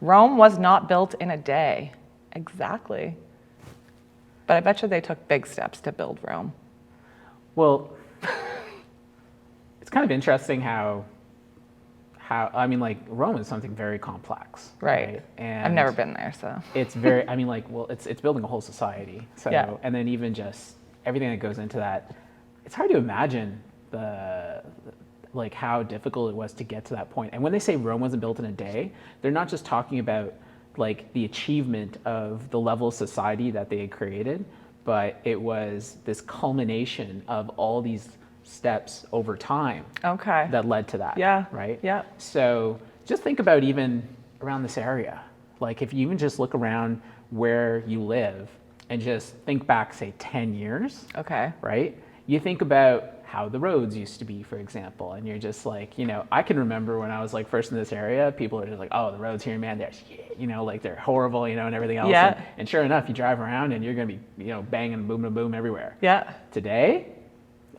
Rome was not built in a day. Exactly. But I bet you they took big steps to build Rome. Well, it's kind of interesting how I mean, like, Rome is something very complex, Right. And I've never been there, so. it's very, I mean, like, well, it's building a whole society. So, Yeah. and then even just everything that goes into that, it's hard to imagine like how difficult it was to get to that point. And when they say Rome wasn't built in a day, they're not just talking about like the achievement of the level of society that they had created, but it was this culmination of all these steps over time Okay. that led to that. Yeah. Right? Yeah. So just think about even around this area. Like if you even just look around where you live and just think back, say, 10 years, Okay. right? You think about how the roads used to be, for example, and you're just like, you know, I can remember when I was like first in this area, people are just like, oh, the roads here, man, they're shit, you know, like they're horrible, you know, and everything else. Yeah. And sure enough, you drive around and you're going to be, you know, banging, boom, boom, boom everywhere. Yeah. Today,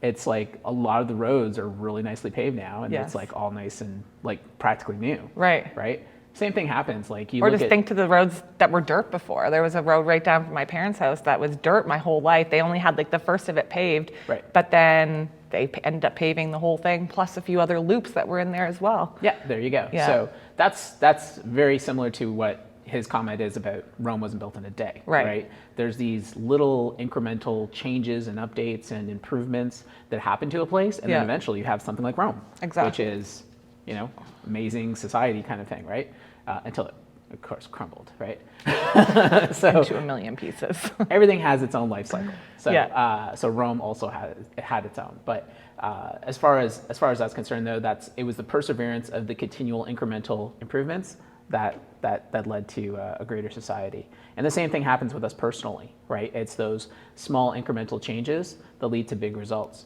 it's like a lot of the roads are really nicely paved now, and Yes. it's like all nice and like practically new. Right. Right. Same thing happens. Like you Or look just at, think to the roads that were dirt before. There was a road right down from my parents' house that was dirt my whole life. They only had like the first of it paved. Right. But then they ended up paving the whole thing, plus a few other loops that were in there as well. yeah, there you go. Yeah. So that's very similar to what his comment is about Rome wasn't built in a day. Right. There's these little incremental changes and updates and improvements that happen to a place, and Yeah. then eventually you have something like Rome, Exactly. which is, you know, amazing society kind of thing, right? Until it, of course, crumbled, right? So Into a million pieces. everything has its own life cycle. So, Yeah. so Rome also had its own. But as far as that's concerned, though, it was the perseverance of the continual incremental improvements that led to a greater society. And the same thing happens with us personally, right? It's those small incremental changes that lead to big results.